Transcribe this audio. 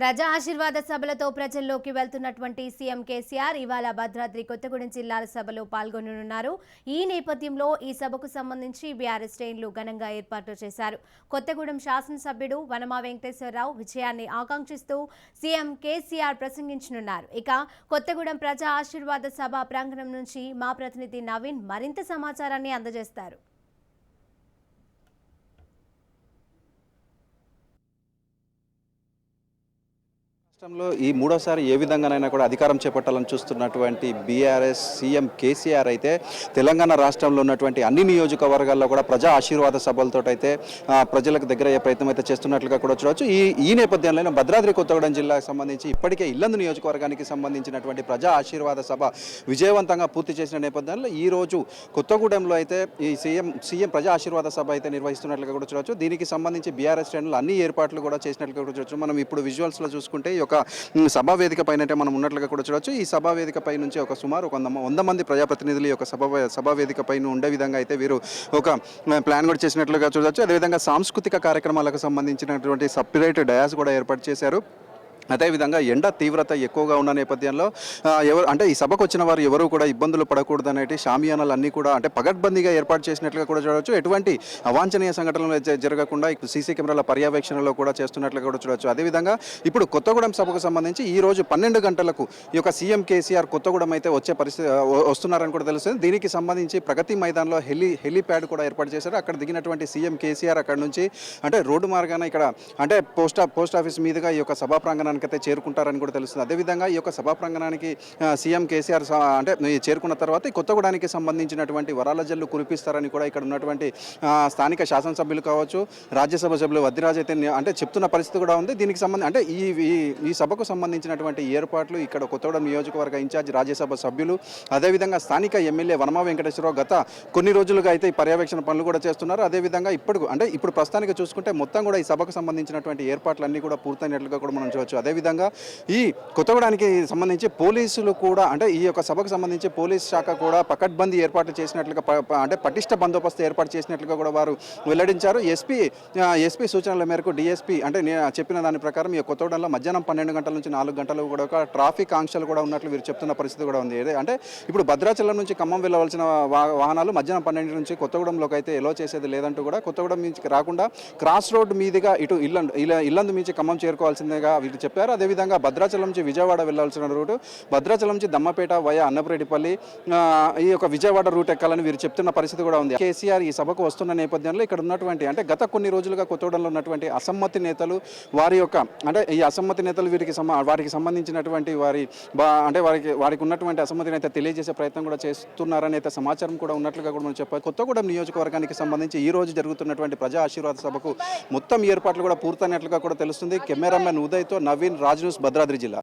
ప్రజా ఆశీర్వాద సభలతో ప్రజల్లోకి వెళ్తున్నటువంటి సీఎం కేసీఆర్ ఇవాళ భద్రాద్రి కొత్తగూడెం జిల్లాల సభలో పాల్గొననున్నారు. ఈ నేపథ్యంలో ఈ సభకు సంబంధించి బీఆర్ఎస్ శ్రేణులు ఘనంగా ఏర్పాట్లు చేశారు. కొత్తగూడెం శాసనసభ్యుడు వనమా వెంకటేశ్వరరావు విజయాన్ని ఆకాంక్షిస్తూ సీఎం కేసీఆర్ ప్రసంగించనున్నారు. ఇక కొత్తగూడెం ప్రజా ఆశీర్వాద సభ ప్రాంగణం నుంచి మా ప్రతినిధి నవీన్ మరింత సమాచారాన్ని అందజేస్తారు. రాష్ట్రంలో ఈ మూడోసారి ఏ విధంగానైనా కూడా అధికారం చేపట్టాలని చూస్తున్నటువంటి బీఆర్ఎస్ సీఎం కేసీఆర్ అయితే తెలంగాణ రాష్ట్రంలో ఉన్నటువంటి అన్ని నియోజకవర్గాల్లో కూడా ప్రజా ఆశీర్వాద సభలతో అయితే ప్రజలకు దగ్గర అయ్యే ప్రయత్నం అయితే చేస్తున్నట్లుగా కూడా చూడవచ్చు. ఈ నేపథ్యంలో భద్రాద్రి కొత్తగూడెం జిల్లాకు సంబంధించి ఇప్పటికే ఇల్లందు నియోజకవర్గానికి సంబంధించినటువంటి ప్రజా ఆశీర్వాద సభ విజయవంతంగా పూర్తి చేసిన నేపథ్యంలో ఈ రోజు కొత్తగూడెంలో అయితే ఈ సీఎం ప్రజా ఆశీర్వాద సభ అయితే నిర్వహిస్తున్నట్లుగా కూడా చూడవచ్చు. దీనికి సంబంధించి బీఆర్ఎస్ శ్రేణులు అన్ని ఏర్పాట్లు కూడా చేసినట్లుగా కూడా చూడవచ్చు. మనం ఇప్పుడు విజువల్స్లో చూసుకుంటే ఒక సభా వేదిక పైన మనం ఉన్నట్లుగా కూడా చూడవచ్చు. ఈ సభా వేదిక పై నుంచి ఒక సుమారు 100 మంది ప్రజాప్రతినిధులు యొక్క సభా వేదిక పైన ఉండే విధంగా అయితే వీరు ఒక ప్లాన్ కూడా చేసినట్లుగా చూడవచ్చు. అదేవిధంగా సాంస్కృతిక కార్యక్రమాలకు సంబంధించినటువంటి సపరేట్ డయాస్ కూడా ఏర్పాటు చేశారు. అదేవిధంగా ఎండ తీవ్రత ఎక్కువగా ఉన్న నేపథ్యంలో ఈ సభకు వచ్చిన వారు ఎవరు కూడా ఇబ్బందులు పడకూడదు అనేటి షామియానాలు అన్నీ కూడా పగడ్బందీగా ఏర్పాటు చేసినట్లుగా కూడా చూడవచ్చు. ఎటువంటి అవాంఛనీయ సంఘటనలు జరగకుండా సీసీ కెమెరాల పర్యవేక్షణలో కూడా చేస్తున్నట్లుగా కూడా చూడవచ్చు. అదేవిధంగా ఇప్పుడు కొత్తగూడెం సభకు సంబంధించి ఈ రోజు 12 గంటలకు ఈ యొక్క సీఎం కేసీఆర్ కొత్తగూడెం అయితే వచ్చే పరిస్థితి వస్తున్నారని కూడా తెలుస్తుంది. దీనికి సంబంధించి ప్రగతి మైదాన్లో హెలీప్యాడ్ కూడా ఏర్పాటు చేశారు. అక్కడ దిగినటువంటి సీఎం కేసీఆర్ అక్కడ నుంచి రోడ్డు మార్గాన ఇక్కడ పోస్ట్ ఆఫీస్ మీదుగా ఈ యొక్క సభా ప్రాంగణాన్ని అయితే చేరుకుంటారని కూడా తెలుస్తుంది. అదేవిధంగా ఈ యొక్క సభా ప్రాంగణానికి సీఎం కేసీఆర్ చేరుకున్న తర్వాత కొత్తగూడానికి సంబంధించినటువంటి వరాల జల్లు కురిపిస్తారని కూడా ఇక్కడ ఉన్నటువంటి స్థానిక శాసనసభ్యులు కావచ్చు, రాజ్యసభ సభ్యులు వద్దిరాజ్ అయితే చెప్తున్న పరిస్థితి కూడా ఉంది. దీనికి సంబంధించి ఈ సభకు సంబంధించినటువంటి ఏర్పాట్లు ఇక్కడ కొత్తగూడెం నియోజకవర్గ ఇన్ఛార్జ్ రాజ్యసభ సభ్యులు, అదేవిధంగా స్థానిక ఎమ్మెల్యే వనమా వెంకటేశ్వరరావు గత కొన్ని రోజులుగా అయితే ఈ పర్యవేక్షణ పనులు కూడా చేస్తున్నారు. అదేవిధంగా ఇప్పుడు ప్రస్తుతానికి చూసుకుంటే మొత్తం కూడా ఈ సభకు సంబంధించినటువంటి ఏర్పాట్లన్నీ కూడా పూర్తయినట్లుగా కూడా మనం చూడవచ్చు. అదేవిధంగా ఈ కొత్తగూడానికి సంబంధించి పోలీసులు కూడా ఈ యొక్క సభకు సంబంధించి పోలీస్ శాఖ కూడా పకడ్బందీ ఏర్పాట్లు చేసినట్లుగా పటిష్ట బందోబస్తు ఏర్పాటు చేసినట్లుగా కూడా వారు వెల్లడించారు. ఎస్పీ సూచనల మేరకు డిఎస్పీ చెప్పిన దాని ప్రకారం ఈ కొత్తగూడెంలో మధ్యాహ్నం 12 గంటల నుంచి 4 గంటలు కూడా ఒక ట్రాఫిక్ ఆంక్షలు కూడా ఉన్నట్లు వీరు చెప్తున్న పరిస్థితి కూడా ఉంది. ఇప్పుడు భద్రాచలం నుంచి ఖమ్మం వెళ్ళవలసిన వాహనాలు మధ్యాహ్నం 12 నుంచి కొత్తగూడెంలోకి అయితే ఎలో చేసేది లేదంటూ కూడా కొత్తగూడెం నుంచి రాకుండా క్రాస్ రోడ్ మీదుగా ఇటు ఇల్లందు నుంచి ఖమ్మం చేరుకోవాల్సిందిగా వీరు చెప్పారు. అదేవిధంగా భద్రాచలం నుంచి విజయవాడ వెళ్లాల్సిన రూటు భద్రాచలం నుంచి దమ్మపేట వయా అన్నపురెడ్డిపల్లి ఈ యొక్క విజయవాడ రూట్ ఎక్కాలని వీరు చెప్తున్న పరిస్థితి కూడా ఉంది. కేసీఆర్ ఈ సభకు వస్తున్న నేపథ్యంలో ఇక్కడ ఉన్నటువంటి గత కొన్ని రోజులుగా కొత్తగూడెంలో ఉన్నటువంటి అసమ్మతి నేతలు వారి యొక్క ఈ అసమ్మతి నేతలు వారికి సంబంధించినటువంటి వారికి ఉన్నటువంటి అసమ్మతిని అయితే తెలియజేసే ప్రయత్నం కూడా చేస్తున్నారని అయితే సమాచారం కూడా ఉన్నట్లుగా కూడా మనం చెప్పాలి. కొత్తగూడెం నియోజకవర్గానికి సంబంధించి ఈ రోజు జరుగుతున్నటువంటి ప్రజా ఆశీర్వాద సభకు మొత్తం ఏర్పాట్లు కూడా పూర్తయినట్లుగా కూడా తెలుస్తుంది. కెమెరామెన్ ఉదయ్తో నవీన్, రాజ్ న్యూస్, భద్రాద్రి జిల్లా.